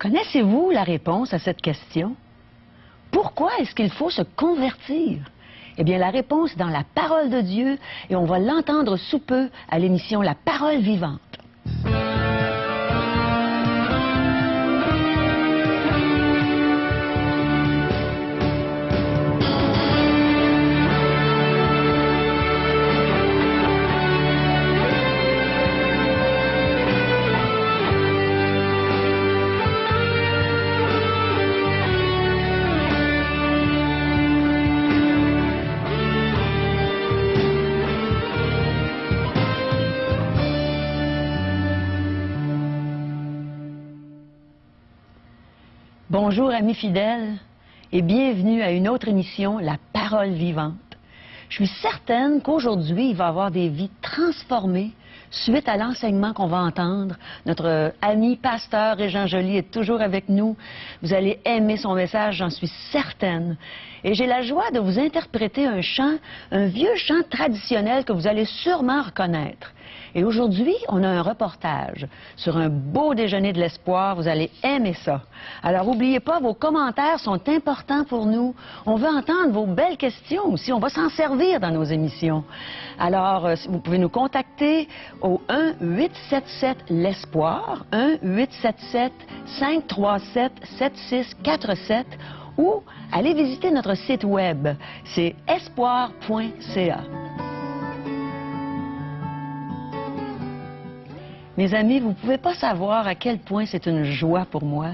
Connaissez-vous la réponse à cette question? Pourquoi est-ce qu'il faut se convertir? Eh bien, la réponse est dans la parole de Dieu et on va l'entendre sous peu à l'émission La Parole vivante. Bonjour amis fidèles et bienvenue à une autre émission, La Parole vivante. Je suis certaine qu'aujourd'hui, il va y avoir des vies transformées suite à l'enseignement qu'on va entendre. Notre ami pasteur Régent Joly est toujours avec nous. Vous allez aimer son message, j'en suis certaine. Et j'ai la joie de vous interpréter un chant, un vieux chant traditionnel que vous allez sûrement reconnaître. Et aujourd'hui, on a un reportage sur un beau déjeuner de l'espoir. Vous allez aimer ça. Alors, n'oubliez pas, vos commentaires sont importants pour nous. On veut entendre vos belles questions aussi. On va s'en servir dans nos émissions. Alors, vous pouvez nous contacter au 1-877-l'Espoir, 1-877-537-7647 ou allez visiter notre site web. C'est espoir.ca. Mes amis, vous ne pouvez pas savoir à quel point c'est une joie pour moi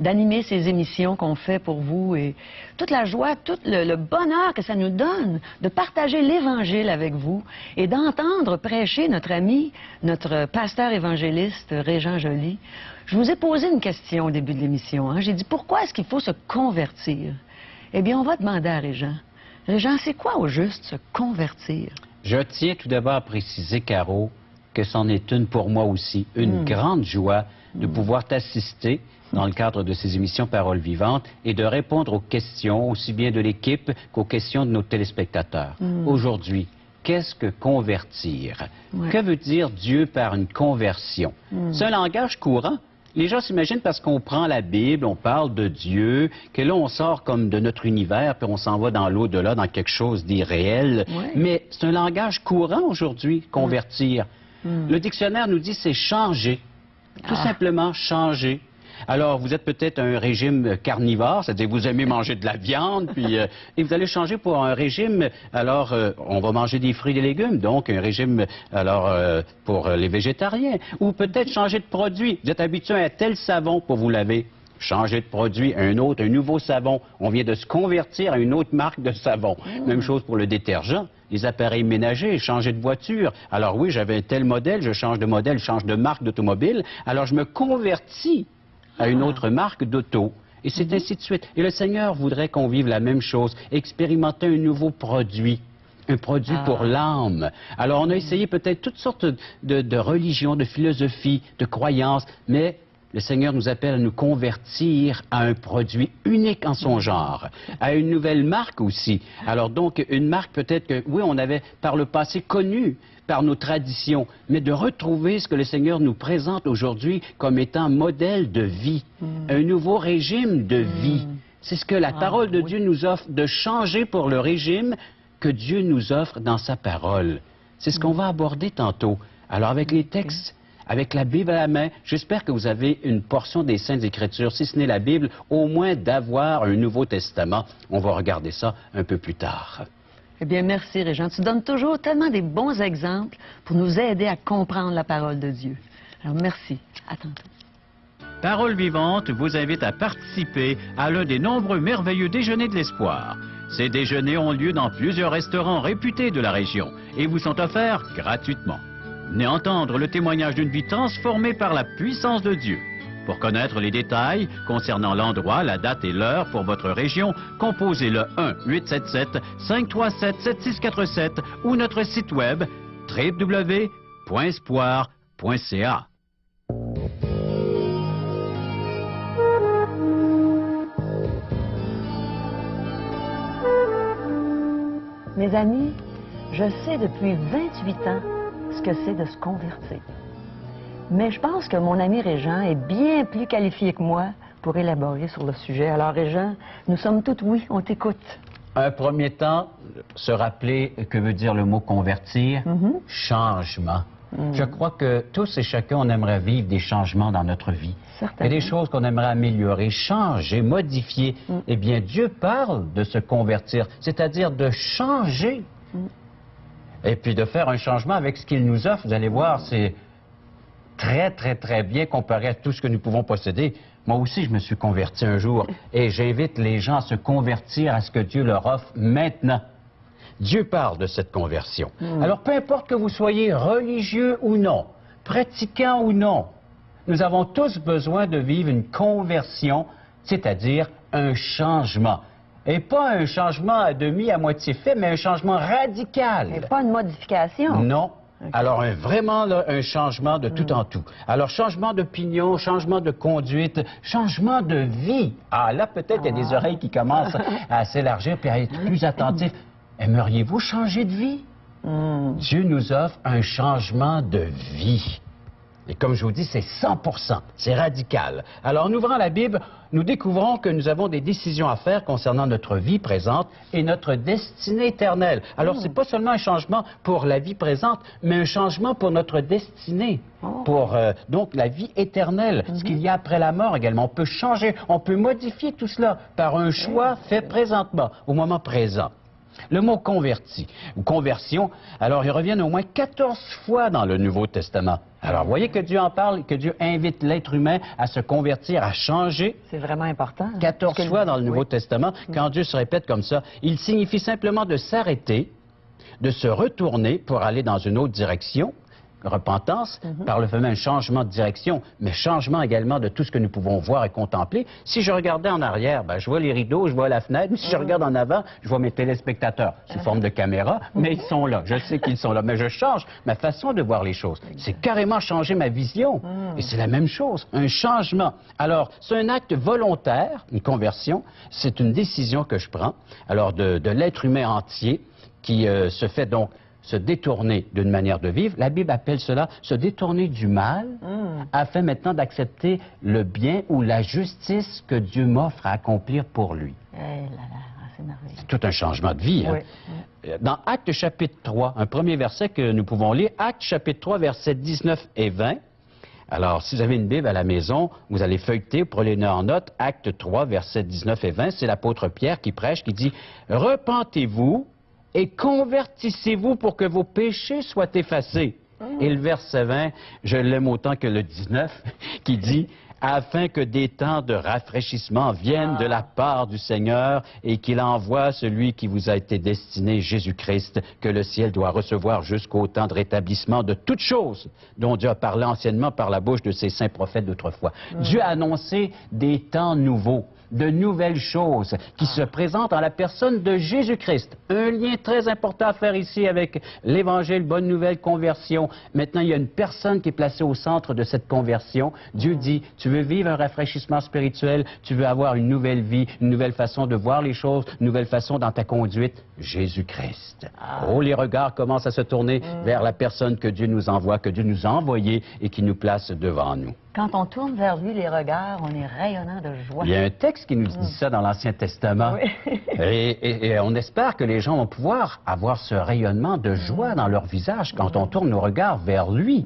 d'animer ces émissions qu'on fait pour vous et toute la joie, tout le bonheur que ça nous donne de partager l'Évangile avec vous et d'entendre prêcher notre ami, notre pasteur évangéliste Régent Joly. Je vous ai posé une question au début de l'émission. J'ai dit, pourquoi est-ce qu'il faut se convertir? Eh bien, on va demander à Régent. Régent, c'est quoi au juste se convertir? Je tiens tout d'abord à préciser, Caro, que c'en est une pour moi aussi, une grande joie de pouvoir t'assister dans le cadre de ces émissions Paroles vivantes et de répondre aux questions, aussi bien de l'équipe qu'aux questions de nos téléspectateurs. Aujourd'hui, qu'est-ce que convertir? Que veut dire Dieu par une conversion? C'est un langage courant. Les gens s'imaginent parce qu'on prend la Bible, on parle de Dieu, que là on sort comme de notre univers, puis on s'en va dans l'au-delà, dans quelque chose d'irréel. Mais c'est un langage courant aujourd'hui, convertir. Le dictionnaire nous dit c'est changer, tout simplement changer. Alors, vous êtes peut-être un régime carnivore, c'est-à-dire vous aimez manger de la viande, puis, et vous allez changer pour un régime, alors on va manger des fruits et des légumes, donc un régime alors pour les végétariens. Ou peut-être changer de produit. Vous êtes habitué à tel savon pour vous laver. Changer de produit, un nouveau savon. On vient de se convertir à une autre marque de savon. Même chose pour le détergent. Les appareils ménagers, changer de voiture. Alors oui, j'avais un tel modèle, je change de modèle, je change de marque d'automobile. Alors je me convertis à une autre marque d'auto. Et c'est ainsi de suite. Et le Seigneur voudrait qu'on vive la même chose, expérimenter un nouveau produit. Un produit pour l'âme. Alors on a essayé peut-être toutes sortes de religions, de philosophies, de croyances, mais le Seigneur nous appelle à nous convertir à un produit unique en son genre, à une nouvelle marque aussi. Alors donc, une marque peut-être que, oui, on avait par le passé connue par nos traditions, mais de retrouver ce que le Seigneur nous présente aujourd'hui comme étant modèle de vie, un nouveau régime de vie. C'est ce que la parole de Dieu nous offre, de changer pour le régime que Dieu nous offre dans sa parole. C'est ce qu'on va aborder tantôt. Alors avec les textes, avec la Bible à la main, j'espère que vous avez une portion des Saintes Écritures, si ce n'est la Bible, au moins d'avoir un Nouveau Testament. On va regarder ça un peu plus tard. Eh bien, merci Régent. Tu donnes toujours tellement des bons exemples pour nous aider à comprendre la parole de Dieu. Alors, merci. À tantôt. Paroles vivantes vous invite à participer à l'un des nombreux merveilleux déjeuners de l'espoir. Ces déjeuners ont lieu dans plusieurs restaurants réputés de la région et vous sont offerts gratuitement. Venez entendre le témoignage d'une vie transformée par la puissance de Dieu. Pour connaître les détails concernant l'endroit, la date et l'heure pour votre région, composez le 1-877-537-7647 ou notre site web www.espoir.ca. Mes amis, je sais depuis 28 ans ce que c'est de se convertir. Mais je pense que mon ami Régent est bien plus qualifié que moi pour élaborer sur le sujet. Alors, Régent, nous sommes tous oui, on t'écoute. Un premier temps, se rappeler que veut dire le mot convertir, changement. Je crois que tous et chacun, on aimerait vivre des changements dans notre vie. Certainement. Et des choses qu'on aimerait améliorer, changer, modifier. Eh bien, Dieu parle de se convertir, c'est-à-dire de changer. Et puis de faire un changement avec ce qu'il nous offre. Vous allez voir, c'est très, très, très bien comparé à tout ce que nous pouvons posséder. Moi aussi, je me suis converti un jour et j'invite les gens à se convertir à ce que Dieu leur offre maintenant. Dieu parle de cette conversion. Alors, peu importe que vous soyez religieux ou non, pratiquant ou non, nous avons tous besoin de vivre une conversion, c'est-à-dire un changement. Et pas un changement à demi, à moitié fait, mais un changement radical. Et pas une modification. Non. Alors, vraiment, là, un changement de tout en tout. Alors, changement d'opinion, changement de conduite, changement de vie. Ah, là, peut-être, il y a des oreilles qui commencent à s'élargir et à être plus attentifs. Aimeriez-vous changer de vie? Dieu nous offre un changement de vie. Et comme je vous dis, c'est 100%, c'est radical. Alors, en ouvrant la Bible, nous découvrons que nous avons des décisions à faire concernant notre vie présente et notre destinée éternelle. Alors, c'est pas seulement un changement pour la vie présente, mais un changement pour notre destinée, pour donc la vie éternelle, ce qu'il y a après la mort également. On peut changer, on peut modifier tout cela par un choix fait présentement, au moment présent. Le mot converti ou conversion, alors il revient au moins 14 fois dans le Nouveau Testament. Alors, voyez que Dieu en parle, que Dieu invite l'être humain à se convertir, à changer. C'est vraiment important. 14 fois dans le Nouveau Testament, quand Dieu se répète comme ça, il signifie simplement de s'arrêter, de se retourner pour aller dans une autre direction. Repentance, par le fait même changement de direction, mais changement également de tout ce que nous pouvons voir et contempler. Si je regardais en arrière, ben, je vois les rideaux, je vois la fenêtre. Si je regarde en avant, je vois mes téléspectateurs sous forme de caméra, mais ils sont là. Je sais qu'ils sont là, mais je change ma façon de voir les choses. C'est carrément changer ma vision. Et c'est la même chose, un changement. Alors, c'est un acte volontaire, une conversion. C'est une décision que je prends, alors de l'être humain entier qui se fait donc se détourner d'une manière de vivre. La Bible appelle cela se détourner du mal afin maintenant d'accepter le bien ou la justice que Dieu m'offre à accomplir pour lui. Eh là là, c'est merveilleux. C'est tout un changement de vie. Hein? Dans Actes chapitre 3, un premier verset que nous pouvons lire, Actes chapitre 3, versets 19 et 20. Alors, si vous avez une Bible à la maison, vous allez feuilleter, prenez en note, Actes 3, versets 19 et 20, c'est l'apôtre Pierre qui prêche, qui dit « Repentez-vous et convertissez-vous pour que vos péchés soient effacés. » Et le verset 20, je l'aime autant que le 19, qui dit « Afin que des temps de rafraîchissement viennent de la part du Seigneur et qu'il envoie celui qui vous a été destiné, Jésus-Christ, que le ciel doit recevoir jusqu'au temps de rétablissement de toutes choses dont Dieu a parlé anciennement par la bouche de ses saints prophètes d'autrefois. » Dieu a annoncé des temps nouveaux, de nouvelles choses qui se présentent en la personne de Jésus-Christ. Un lien très important à faire ici avec l'Évangile, bonne nouvelle, conversion. Maintenant, il y a une personne qui est placée au centre de cette conversion. Dieu dit, tu veux vivre un rafraîchissement spirituel, tu veux avoir une nouvelle vie, une nouvelle façon de voir les choses, une nouvelle façon dans ta conduite, Jésus-Christ. Oh, les regards commencent à se tourner vers la personne que Dieu nous envoie, que Dieu nous a envoyée et qui nous place devant nous. Quand on tourne vers lui les regards, on est rayonnant de joie. Il y a un texte qui nous dit ça dans l'Ancien Testament. Oui. et on espère que les gens vont pouvoir avoir ce rayonnement de joie dans leur visage quand on tourne nos regards vers lui,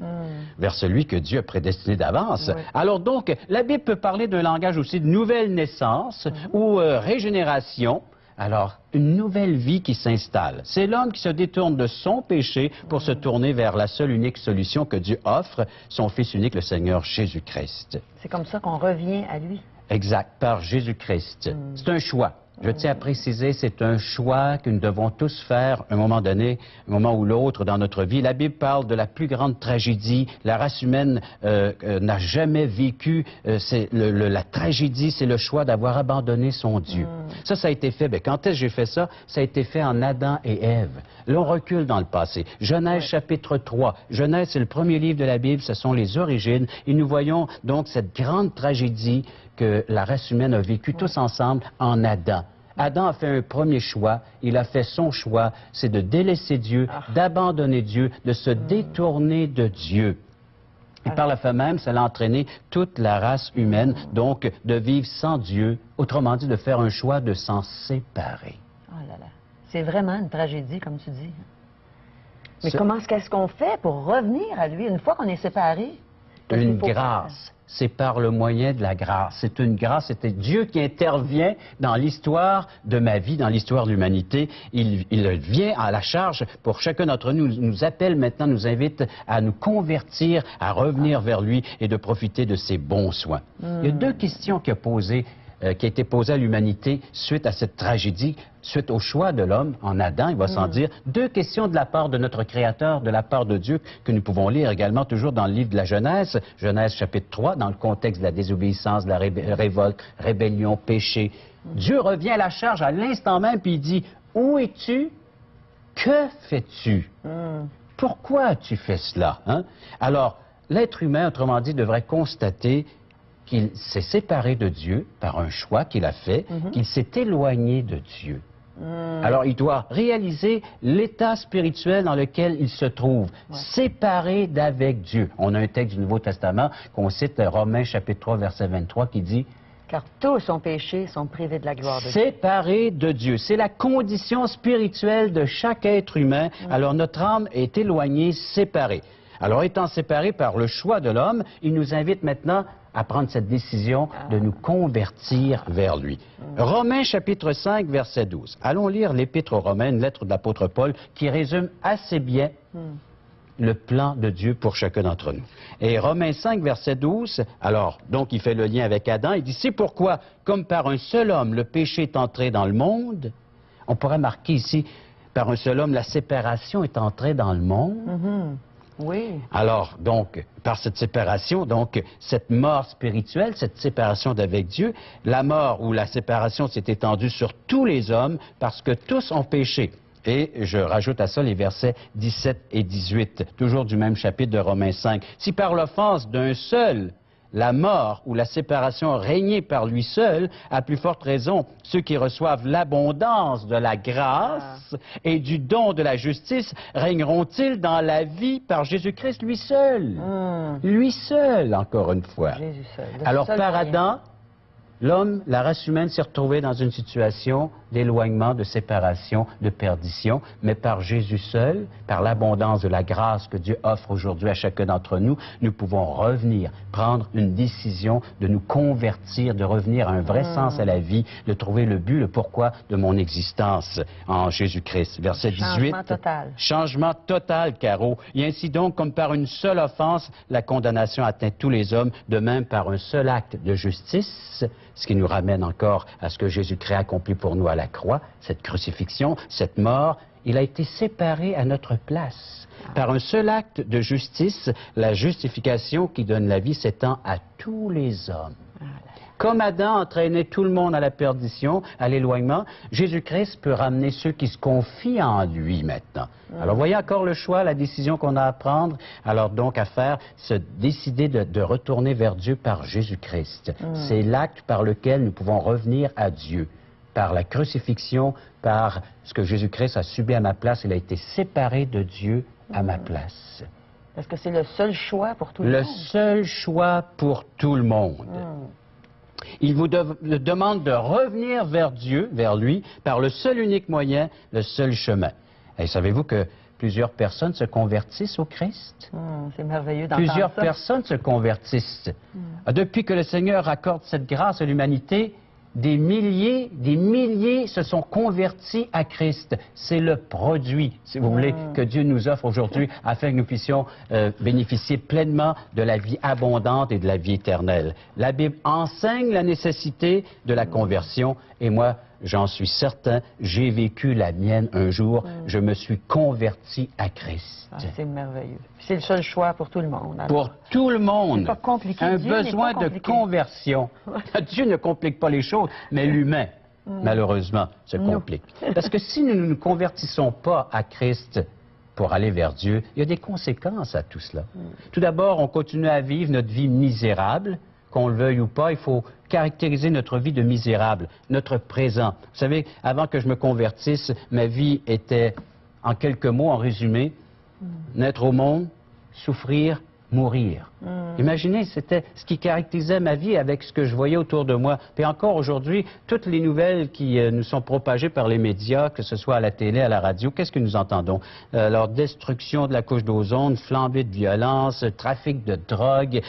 vers celui que Dieu a prédestiné d'avance. Oui. Alors donc, la Bible peut parler d'un langage aussi de nouvelle naissance ou régénération. Alors, une nouvelle vie qui s'installe. C'est l'homme qui se détourne de son péché pour se tourner vers la seule unique solution que Dieu offre, son Fils unique, le Seigneur Jésus-Christ. C'est comme ça qu'on revient à lui. Exact, par Jésus-Christ. C'est un choix. Je tiens à préciser, c'est un choix que nous devons tous faire à un moment donné, un moment ou l'autre dans notre vie. La Bible parle de la plus grande tragédie. La race humaine n'a jamais vécu. La tragédie, c'est le choix d'avoir abandonné son Dieu. Ça a été fait. Bien, quand est-ce que j'ai fait ça? Ça a été fait en Adam et Ève. Là, on recule dans le passé. Genèse chapitre 3. Genèse, c'est le premier livre de la Bible. Ce sont les origines. Et nous voyons donc cette grande tragédie que la race humaine a vécue tous ensemble en Adam. Adam a fait un premier choix, il a fait son choix, c'est de délaisser Dieu, d'abandonner Dieu, de se détourner de Dieu. Et par le fait même, ça a entraîné toute la race humaine, donc de vivre sans Dieu, autrement dit, de faire un choix de s'en séparer. Oh là là. C'est vraiment une tragédie, comme tu dis. Mais Ce- qu'est-ce qu'on fait pour revenir à lui une fois qu'on est séparés? Qu'est-ce Une qu'il faut faire? grâce. C'est par le moyen de la grâce. C'est une grâce. C'était Dieu qui intervient dans l'histoire de ma vie, dans l'histoire de l'humanité. Il vient à la charge pour chacun d'entre nous. Il nous appelle maintenant, nous invite à nous convertir, à revenir vers lui et de profiter de ses bons soins. Il y a deux questions qui a été posée à l'humanité suite à cette tragédie, suite au choix de l'homme en Adam, il va s'en dire. Deux questions de la part de notre Créateur, de la part de Dieu, que nous pouvons lire également toujours dans le livre de la Genèse, Genèse chapitre 3, dans le contexte de la désobéissance, de la révolte, rébellion, péché. Dieu revient à la charge à l'instant même, puis il dit, « Où es-tu? Que fais-tu? Pourquoi as-tu fait cela? » Alors, l'être humain, autrement dit, devrait constater qu'il s'est séparé de Dieu par un choix qu'il a fait, qu'il s'est éloigné de Dieu. Alors, il doit réaliser l'état spirituel dans lequel il se trouve, séparé d'avec Dieu. On a un texte du Nouveau Testament qu'on cite, Romains chapitre 3, verset 23, qui dit « Car tous ont péché, sont privés de la gloire de Dieu. » séparé de Dieu. C'est la condition spirituelle de chaque être humain. Alors, notre âme est éloignée, séparée. Alors, étant séparé par le choix de l'homme, il nous invite maintenant à prendre cette décision de nous convertir vers lui. Romains chapitre 5, verset 12. Allons lire l'Épître aux Romains, une lettre de l'apôtre Paul, qui résume assez bien le plan de Dieu pour chacun d'entre nous. Et Romains 5, verset 12, alors, donc il fait le lien avec Adam, il dit, c'est pourquoi, comme par un seul homme, le péché est entré dans le monde, on pourrait marquer ici, par un seul homme, la séparation est entrée dans le monde. Oui. Alors, donc, par cette séparation, donc, cette mort spirituelle, cette séparation d'avec Dieu, la mort ou la séparation s'est étendue sur tous les hommes parce que tous ont péché. Et je rajoute à ça les versets 17 et 18, toujours du même chapitre de Romains 5. Si par l'offense d'un seul, la mort ou la séparation régnait par lui seul, à plus forte raison, ceux qui reçoivent l'abondance de la grâce et du don de la justice régneront-ils dans la vie par Jésus-Christ lui seul? Lui seul, encore une fois. Jésus seul. Alors, Seul par moyen. Adam, l'homme, la race humaine s'est retrouvée dans une situation d'éloignement, de séparation, de perdition, mais par Jésus seul, par l'abondance de la grâce que Dieu offre aujourd'hui à chacun d'entre nous, nous pouvons revenir, prendre une décision de nous convertir, de revenir à un vrai sens à la vie, de trouver le but, le pourquoi de mon existence en Jésus-Christ. Verset 18. Changement total. Changement total, Caro. Et ainsi donc, comme par une seule offense, la condamnation atteint tous les hommes, de même par un seul acte de justice, ce qui nous ramène encore à ce que Jésus-Christ a accompli pour nous à la croix, cette crucifixion, cette mort. Il a été séparé à notre place. Par un seul acte de justice, la justification qui donne la vie s'étend à tous les hommes. Comme Adam entraînait tout le monde à la perdition, à l'éloignement, Jésus-Christ peut ramener ceux qui se confient en lui maintenant. Alors, voyez encore le choix, la décision qu'on a à prendre. Alors, donc, à faire, se décider de retourner vers Dieu par Jésus-Christ. C'est l'acte par lequel nous pouvons revenir à Dieu. Par la crucifixion, par ce que Jésus-Christ a subi à ma place, il a été séparé de Dieu à ma place. Parce que c'est le seul choix pour tout le monde. Le seul choix pour tout le monde. Il vous demande de revenir vers Dieu, vers lui, par le seul unique moyen, le seul chemin. Et savez-vous que plusieurs personnes se convertissent au Christ? C'est merveilleux d'entendre Plusieurs ça. personnes se convertissent. Depuis que le Seigneur accorde cette grâce à l'humanité, des milliers se sont convertis à Christ. C'est le produit, si vous voulez, que Dieu nous offre aujourd'hui afin que nous puissions bénéficier pleinement de la vie abondante et de la vie éternelle. La Bible enseigne la nécessité de la conversion et moi, j'en suis certain, j'ai vécu la mienne un jour. Je me suis converti à Christ. C'est merveilleux. C'est le seul choix pour tout le monde. Alors. Pour tout le monde, C'est pas compliqué. un Dieu n'est besoin pas de compliqué. conversion. Dieu ne complique pas les choses, mais l'humain, malheureusement, se complique. Parce que si nous ne nous convertissons pas à Christ pour aller vers Dieu, il y a des conséquences à tout cela. Tout d'abord, on continue à vivre notre vie misérable. Qu'on le veuille ou pas, il faut caractériser notre vie de misérable, notre présent. Vous savez, avant que je me convertisse, ma vie était, en quelques mots, en résumé, naître au monde, souffrir, mourir. Imaginez, c'était ce qui caractérisait ma vie avec ce que je voyais autour de moi. Puis encore aujourd'hui, toutes les nouvelles qui nous sont propagées par les médias, que ce soit à la télé, à la radio, qu'est-ce que nous entendons? Alors, destruction de la couche d'ozone, flambée de violence, trafic de drogue,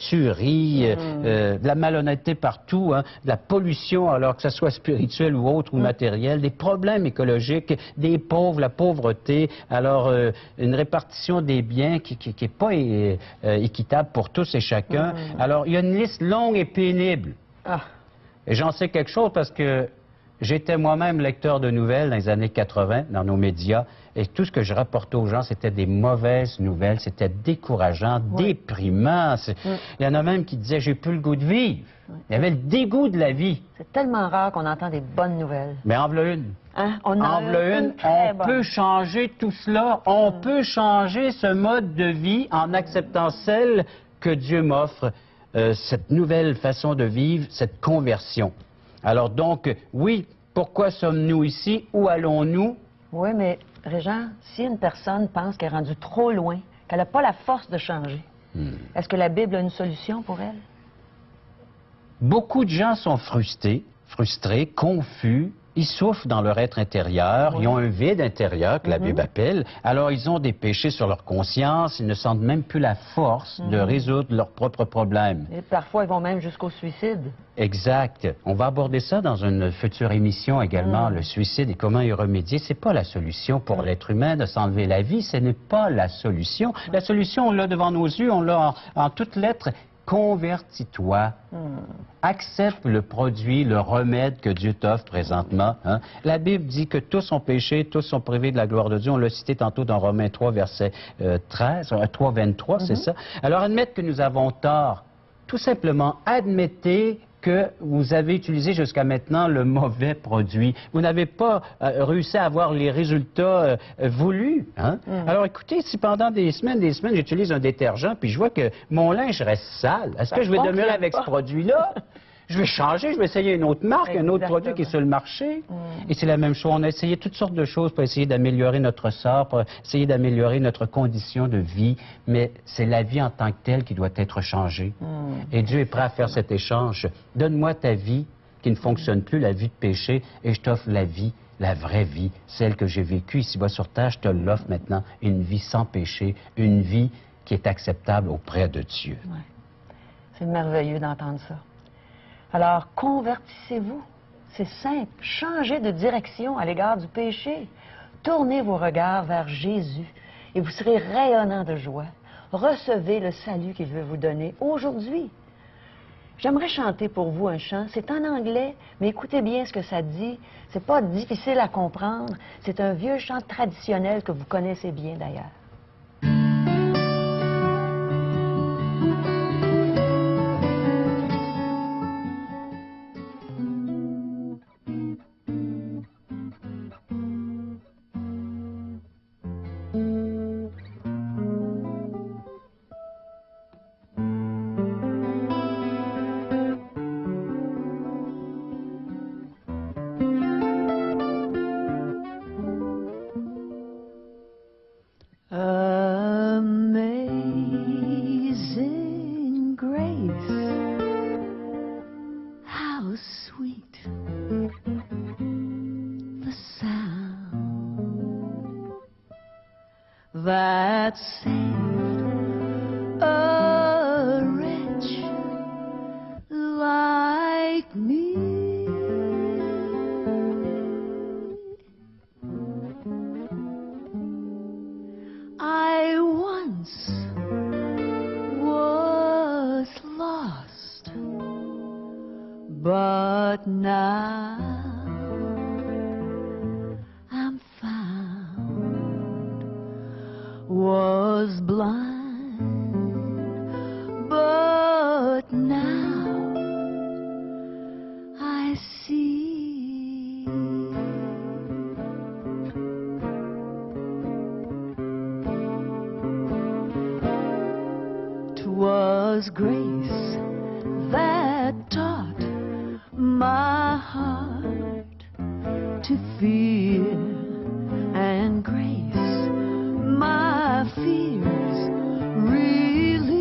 tuerie, de la malhonnêteté partout, hein, de la pollution, alors que ce soit spirituelle ou autre ou matérielle, des problèmes écologiques, des pauvres, la pauvreté, alors une répartition des biens qui n'est pas équitable pour tous et chacun. Alors, il y a une liste longue et pénible. Et j'en sais quelque chose parce que j'étais moi-même lecteur de nouvelles dans les années 80, dans nos médias, et tout ce que je rapportais aux gens, c'était des mauvaises nouvelles, c'était décourageant, déprimant. Il y en a même qui disaient « j'ai plus le goût de vivre ». Il y avait le dégoût de la vie. C'est tellement rare qu'on entend des bonnes nouvelles. Mais en voilà une. Hein? On en voilà une. On peut changer tout cela. On peut changer ce mode de vie en acceptant celle que Dieu m'offre, cette nouvelle façon de vivre, cette conversion. Alors donc, oui, pourquoi sommes-nous ici? Où allons-nous? Oui, mais Régent, si une personne pense qu'elle est rendue trop loin, qu'elle n'a pas la force de changer, est-ce que la Bible a une solution pour elle? Beaucoup de gens sont frustrés, confus. Ils souffrent dans leur être intérieur, ils ont un vide intérieur que la Bible appelle, alors ils ont des péchés sur leur conscience, ils ne sentent même plus la force de résoudre leurs propres problèmes. Et parfois, ils vont même jusqu'au suicide. Exact. On va aborder ça dans une future émission également, le suicide et comment y remédier. C'est pas la solution pour l'être humain de s'enlever la vie, ce n'est pas la solution. La solution, on l'a devant nos yeux, on l'a en toutes lettres. Convertis-toi, accepte le produit, le remède que Dieu t'offre présentement. Hein. La Bible dit que tous ont péché, tous sont privés de la gloire de Dieu. On l'a cité tantôt dans Romains 3, verset 3, 23, c'est ça. Alors admettre que nous avons tort. Tout simplement, admettez que vous avez utilisé jusqu'à maintenant le mauvais produit. Vous n'avez pas réussi à avoir les résultats voulus. Hein? Alors écoutez, si pendant des semaines, j'utilise un détergent, puis je vois que mon linge reste sale, est-ce que je vais demeurer avec ce produit-là? Je vais changer, je vais essayer une autre marque, un autre produit qui est sur le marché. Et c'est la même chose. On a essayé toutes sortes de choses pour essayer d'améliorer notre sort, pour essayer d'améliorer notre condition de vie. Mais c'est la vie en tant que telle qui doit être changée. Et Dieu est prêt à faire cet échange. Donne-moi ta vie qui ne fonctionne plus, la vie de péché, et je t'offre la vie, la vraie vie, celle que j'ai vécue ici-bas sur terre. Je te l'offre maintenant, une vie sans péché, une vie qui est acceptable auprès de Dieu. Ouais. C'est merveilleux d'entendre ça. Alors, convertissez-vous. C'est simple. Changez de direction à l'égard du péché. Tournez vos regards vers Jésus et vous serez rayonnant de joie. Recevez le salut qu'il veut vous donner aujourd'hui. J'aimerais chanter pour vous un chant. C'est en anglais, mais écoutez bien ce que ça dit. C'est pas difficile à comprendre. C'est un vieux chant traditionnel que vous connaissez bien d'ailleurs. Amazing grace, how sweet the sound that saved a wretch like me. I once was lost, but now I'm found. Was blind, but now I see. 'Twas grace that taught my heart to fear, and grace my fears relieved.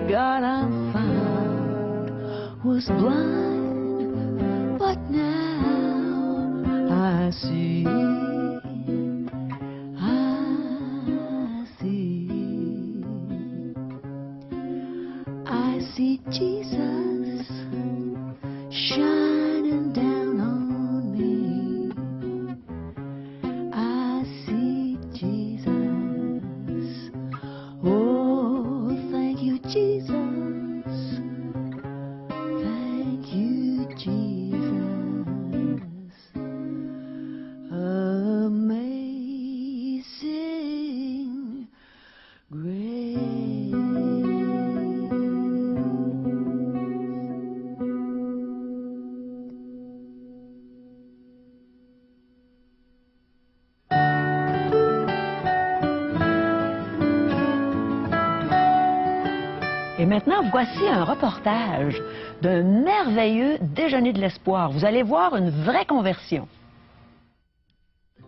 God I found was blind, but now I see. I see Jesus shining down on me. I see Jesus. Oh, thank you, Jesus. Thank you, Jesus. Amazing grace. Et maintenant, voici un reportage d'un merveilleux déjeuner de l'espoir. Vous allez voir une vraie conversion.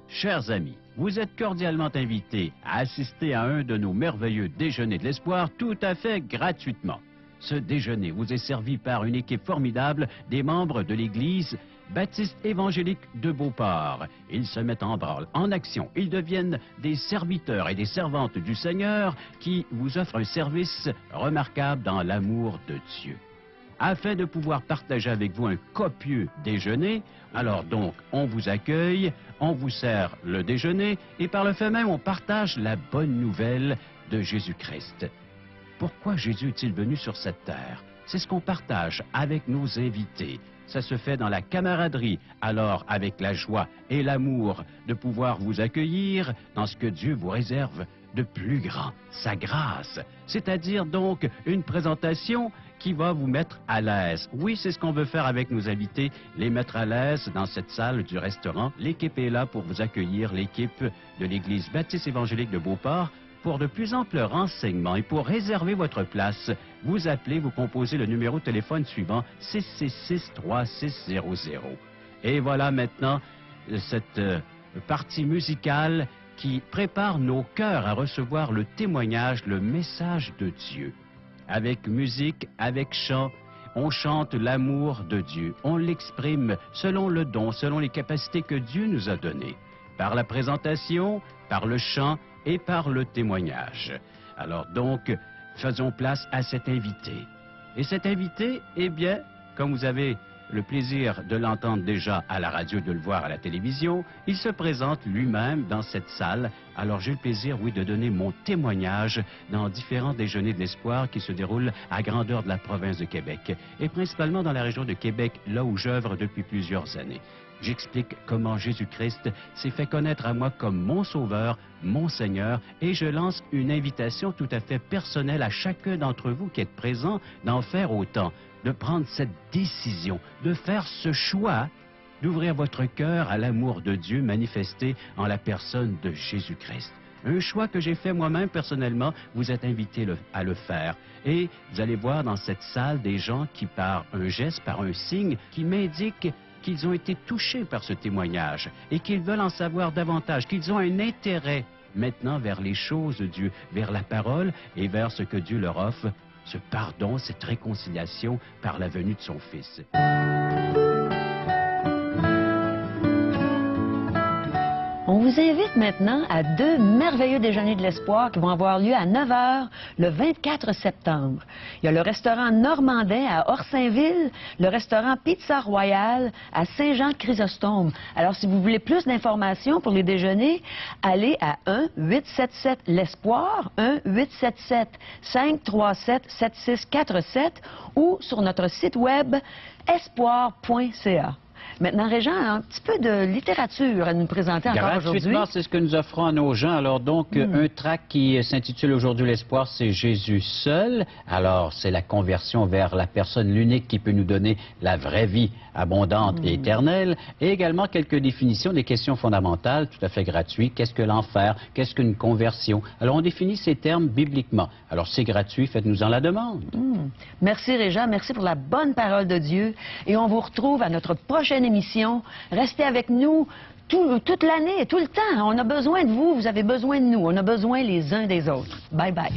Chers amis, vous êtes cordialement invités à assister à un de nos merveilleux déjeuners de l'espoir tout à fait gratuitement. Ce déjeuner vous est servi par une équipe formidable des membres de l'Église baptiste évangélique de Beauport. Ils se mettent en branle, en action. Ils deviennent des serviteurs et des servantes du Seigneur qui vous offrent un service remarquable dans l'amour de Dieu. Afin de pouvoir partager avec vous un copieux déjeuner, alors donc on vous accueille, on vous sert le déjeuner et par le fait même on partage la bonne nouvelle de Jésus-Christ. Pourquoi Jésus est-il venu sur cette terre? C'est ce qu'on partage avec nos invités. Ça se fait dans la camaraderie, alors avec la joie et l'amour de pouvoir vous accueillir dans ce que Dieu vous réserve de plus grand, sa grâce. C'est-à-dire donc une présentation qui va vous mettre à l'aise. Oui, c'est ce qu'on veut faire avec nos invités, les mettre à l'aise dans cette salle du restaurant. L'équipe est là pour vous accueillir, l'équipe de l'Église baptiste évangélique de Beauport. Pour de plus amples renseignements et pour réserver votre place, vous appelez, vous composez le numéro de téléphone suivant 666-3600. Et voilà maintenant cette partie musicale qui prépare nos cœurs à recevoir le témoignage, le message de Dieu. Avec musique, avec chant, on chante l'amour de Dieu. On l'exprime selon le don, selon les capacités que Dieu nous a données. Par la présentation, par le chant, et par le témoignage. Alors donc, faisons place à cet invité. Et cet invité, eh bien, comme vous avez le plaisir de l'entendre déjà à la radio, de le voir à la télévision, il se présente lui-même dans cette salle. Alors j'ai le plaisir, oui, de donner mon témoignage dans différents déjeuners de l'espoir qui se déroulent à grandeur de la province de Québec, et principalement dans la région de Québec, là où j'œuvre depuis plusieurs années. J'explique comment Jésus-Christ s'est fait connaître à moi comme mon Sauveur, mon Seigneur, et je lance une invitation tout à fait personnelle à chacun d'entre vous qui êtes présents d'en faire autant, de prendre cette décision, de faire ce choix, d'ouvrir votre cœur à l'amour de Dieu manifesté en la personne de Jésus-Christ. Un choix que j'ai fait moi-même personnellement, vous êtes invités à le faire. Et vous allez voir dans cette salle des gens qui, par un geste, par un signe, qui m'indiquent qu'ils ont été touchés par ce témoignage et qu'ils veulent en savoir davantage, qu'ils ont un intérêt maintenant vers les choses de Dieu, vers la parole et vers ce que Dieu leur offre, ce pardon, cette réconciliation par la venue de son Fils. On vous invite maintenant à deux merveilleux déjeuners de l'espoir qui vont avoir lieu à 9 h le 24 septembre. Il y a le restaurant Normandin à Orsainville, le restaurant Pizza Royale à Saint-Jean-Chrysostome. Alors, si vous voulez plus d'informations pour les déjeuners, allez à 1-877-l'Espoir, 1-877-537-7647 ou sur notre site web espoir.ca. Maintenant, Régent, un petit peu de littérature à nous présenter encore aujourd'hui. Gratuitement, c'est ce que nous offrons à nos gens. Alors donc, un tract qui s'intitule aujourd'hui l'espoir, c'est Jésus seul. Alors, c'est la conversion vers la personne l'unique qui peut nous donner la vraie vie abondante et éternelle. Et également quelques définitions des questions fondamentales, tout à fait gratuites. Qu'est-ce que l'enfer? Qu'est-ce qu'une conversion? Alors, on définit ces termes bibliquement. Alors, c'est gratuit, faites-nous en la demande. Merci, Régent. Merci pour la bonne parole de Dieu. Et on vous retrouve à notre prochaine émission. Restez avec nous toute l'année, tout le temps. On a besoin de vous, vous avez besoin de nous. On a besoin les uns des autres. Bye bye.